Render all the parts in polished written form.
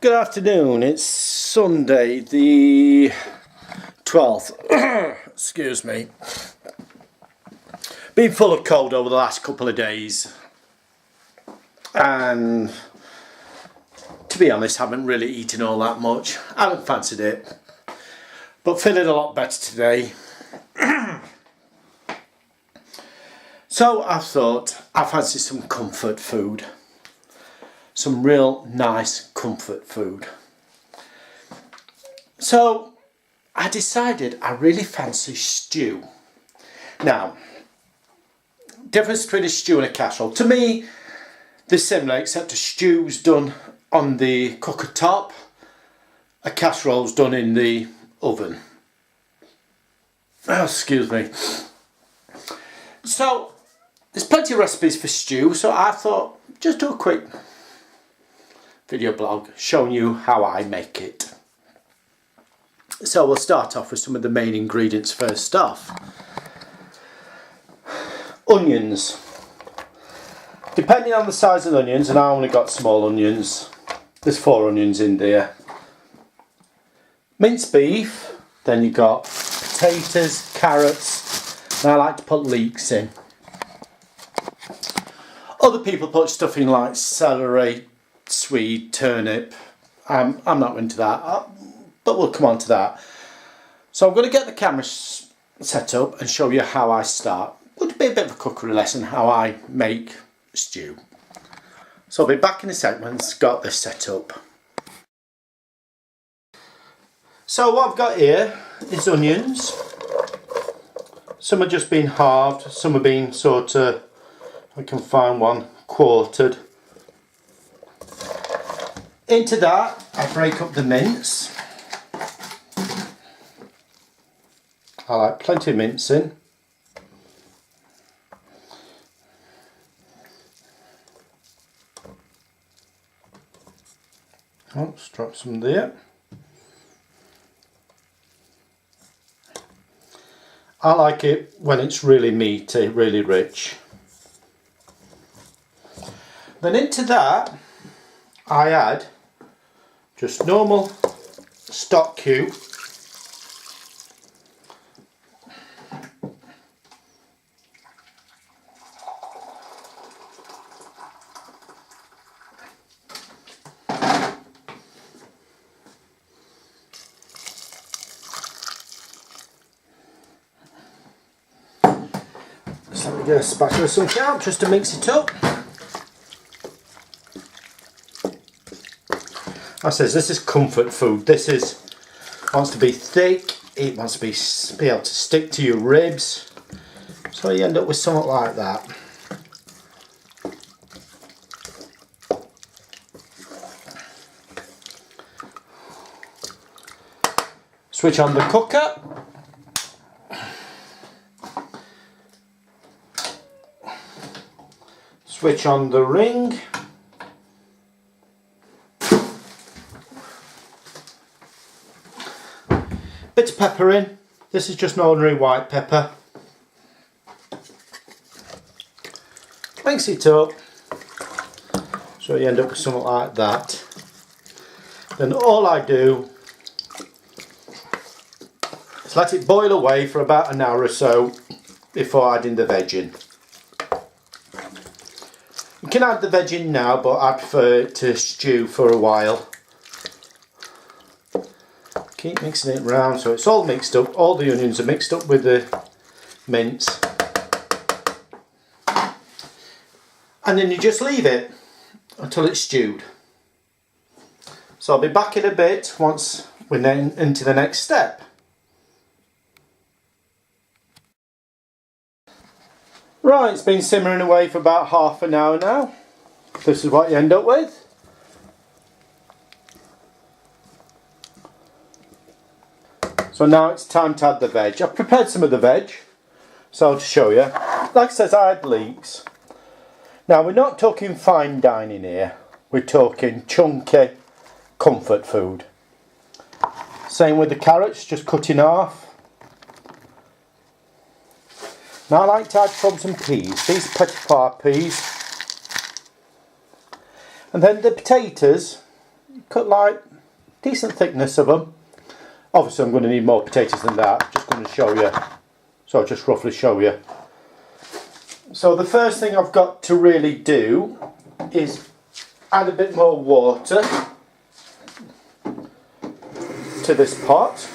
Good afternoon, it's Sunday the 12th, excuse me. Been full of cold over the last couple of days and to be honest haven't really eaten all that much. I haven't fancied it, but feeling a lot better today. So I thought I fancy some comfort food. Some real nice comfort food. So I decided I really fancy stew. Now, difference between a stew and a casserole. To me, they're similar except a stew's done on the cooker top, a casserole's done in the oven. Oh, excuse me. So there's plenty of recipes for stew, so I thought just do a quick video blog showing you how I make it. So we'll start off with some of the main ingredients first off. Onions. Depending on the size of the onions, and I only got small onions, there's 4 onions in there. Minced beef, then you've got potatoes, carrots, and I like to put leeks in. Other people put stuff in like celery, swede, turnip. I'm not into that, but we'll come on to that. So I'm going to get the camera set up and show you how I start. Would be a bit of a cookery lesson how I make stew. So I'll be back in a sec when it's got this set up. So what I've got here is onions. Some have just been halved, some have been sort of, I can find one, quartered. Into that I break up the mince. I like plenty of mince in. Oh, let's drop some there. I like it when it's really meaty, really rich. Then into that I add just normal stock cube. So let me get a spatula or something out just to mix it up. I says this is comfort food. This wants to be thick. It wants to be able to stick to your ribs. So you end up with something like that. Switch on the cooker. Switch on the ring. Bit of pepper in. This is just an ordinary white pepper. Mix it up so you end up with something like that. Then all I do is let it boil away for about an hour or so before adding the veg in. You can add the veg in now, but I prefer it to stew for a while. Keep mixing it round so it's all mixed up. All the onions are mixed up with the mince. And then you just leave it until it's stewed. So I'll be back in a bit once we're into the next step. Right, it's been simmering away for about half an hour now. This is what you end up with. So now it's time to add the veg. I've prepared some of the veg, so to show you. Like I said, I had leeks. Now we're not talking fine dining here. We're talking chunky comfort food. Same with the carrots, just cut in half. Now I like to add some peas. These petit peas. And then the potatoes, cut light, decent thickness of them. Obviously I'm going to need more potatoes than that, just going to show you, so I'll just roughly show you. So the first thing I've got to really do is add a bit more water to this pot.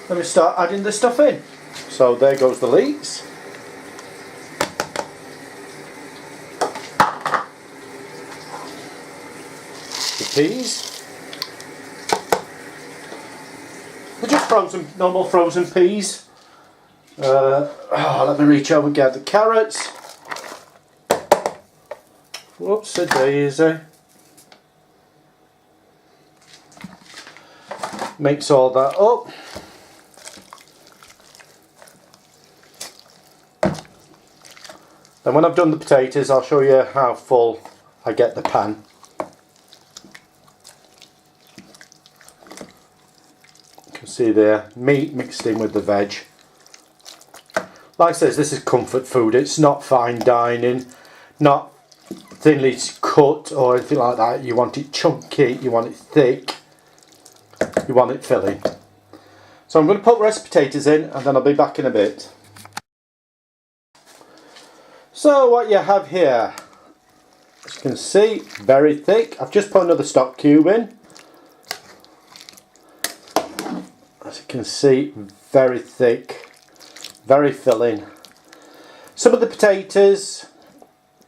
Let me start adding the stuff in. So there goes the leeks. The peas. They're just frozen, normal frozen peas. Let me reach over and get the carrots. Whoops a daisy. Mix all that up. And when I've done the potatoes, I'll show you how full I get the pan. You can see there, meat mixed in with the veg. Like I said, this is comfort food. It's not fine dining, not thinly cut or anything like that. You want it chunky, you want it thick, you want it filling. So I'm going to put the rest of the potatoes in and then I'll be back in a bit. So what you have here, as you can see, very thick. I've just put another stock cube in. As you can see, very thick, very filling. Some of the potatoes,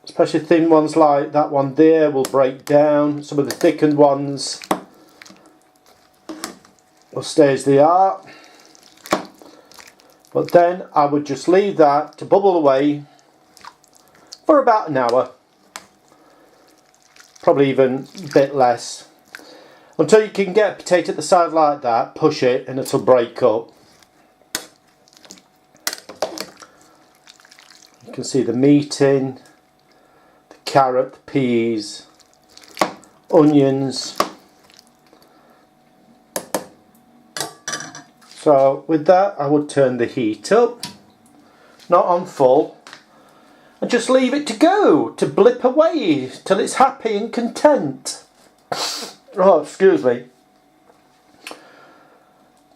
especially thin ones like that one there, will break down. Some of the thickened ones will stay as they are. But then I would just leave that to bubble away for about an hour, probably even a bit less, until you can get a potato at the side like that, push it and it'll break up. You can see the meat in, the carrot, the peas, onions. So with that I would turn the heat up, not on full, and just leave it to go, to blip away till it's happy and content. Oh, excuse me.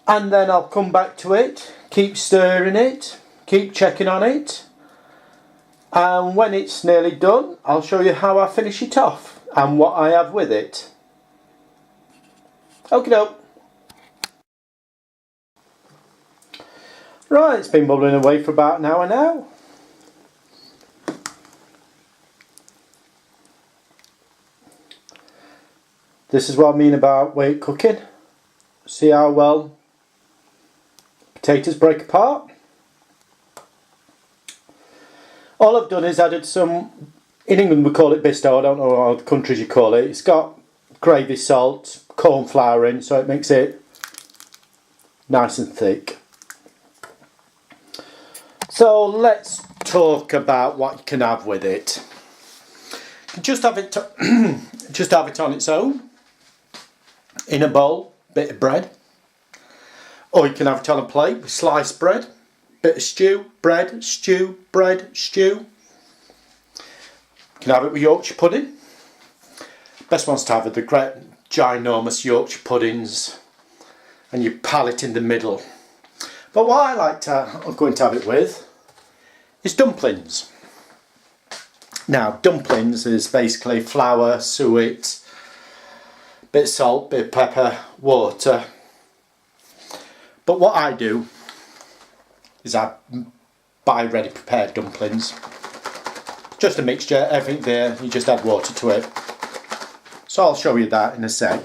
And then I'll come back to it, keep stirring it, keep checking on it, and when it's nearly done I'll show you how I finish it off and what I have with it. Okie doke. Right, it's been bubbling away for about an hour now. This is what I mean about wait cooking. See how well potatoes break apart? All I've done is added some, in England we call it bisto, I don't know what other countries you call it. It's got gravy salt, corn flour in, so it makes it nice and thick. So let's talk about what you can have with it. Just have it on its own, in a bowl, bit of bread, or you can have it on a plate with sliced bread, bit of stew, bread, stew, bread, stew. You can have it with Yorkshire pudding. Best ones to have are the great ginormous Yorkshire puddings, and you pile it in the middle. But what I'm going to have it with is dumplings. Now, dumplings is basically flour, suet, bit of salt, bit of pepper, water. But what I do is I buy ready prepared dumplings. Just a mixture, everything there, you just add water to it. So I'll show you that in a sec.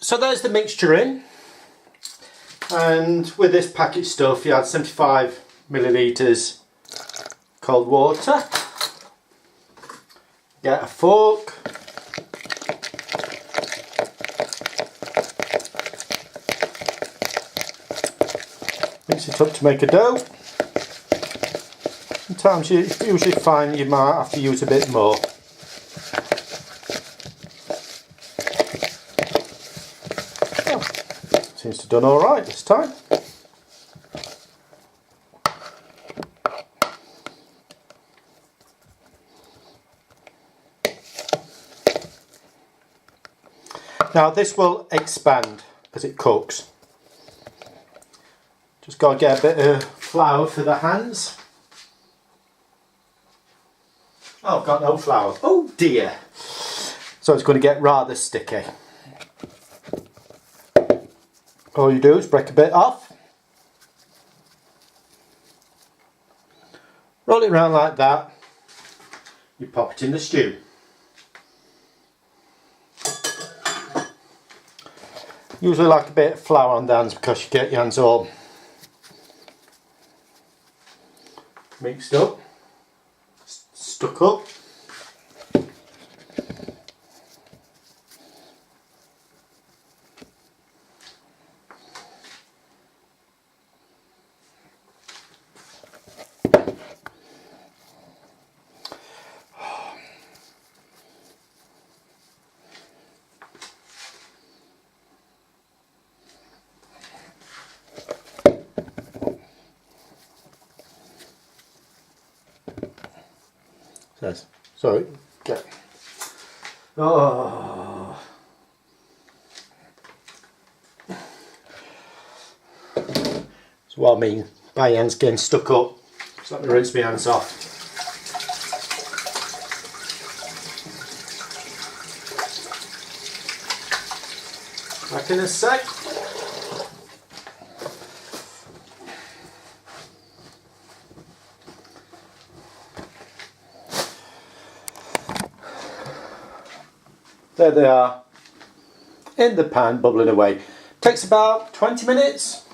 So there's the mixture in, and with this packet stuff you add 75 millilitres cold water. Get a fork, mix it up to make a dough. Sometimes you usually find you might have to use a bit more. Seems to have done alright this time. Now this will expand as it cooks. Just got to get a bit of flour for the hands. Oh, I've got no flour. Oh dear. So it's going to get rather sticky. All you do is break a bit off. Roll it around like that. You pop it in the stew. Usually like a bit of flour on the hands because you get your hands all mixed up, stuck up. Sorry, get. Oh. That's what I mean by hands getting stuck up. So let me rinse my hands off. Back in a sec. There they are, in the pan, bubbling away. Takes about 20 minutes,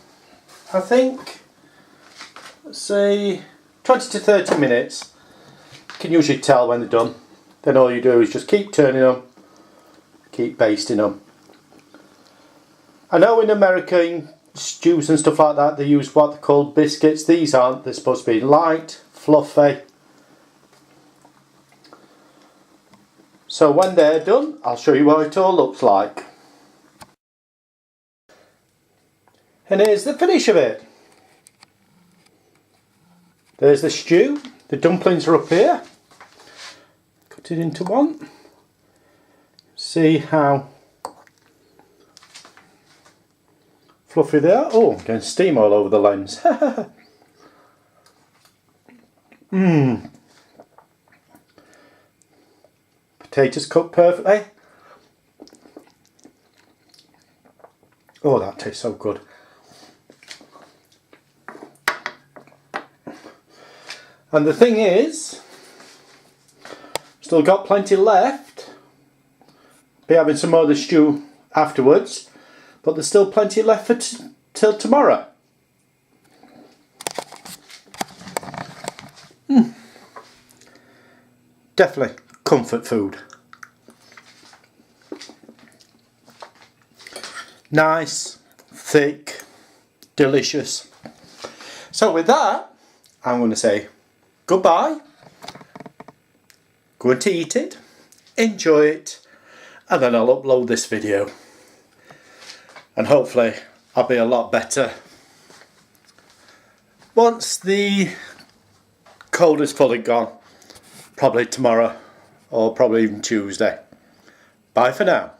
I think. Let's see, 20 to 30 minutes. You can usually tell when they're done. Then all you do is just keep turning them, keep basting them. I know in America, in stews and stuff like that, they use what they call biscuits. These aren't, they're supposed to be light, fluffy. So when they're done, I'll show you what it all looks like. And here's the finish of it. There's the stew. The dumplings are up here. Cut it into one. See how fluffy they are. Oh, I'm getting steam all over the lens. Mmm. Potatoes cooked perfectly. Oh, that tastes so good. And the thing is, still got plenty left. Be having some more of the stew afterwards, but there's still plenty left for till tomorrow. Definitely comfort food. Nice, thick, delicious. So with that, I'm going to say goodbye. Going to eat it, enjoy it, and then I'll upload this video. And hopefully I'll be a lot better once the cold is fully gone. Probably tomorrow or probably even Tuesday. Bye for now.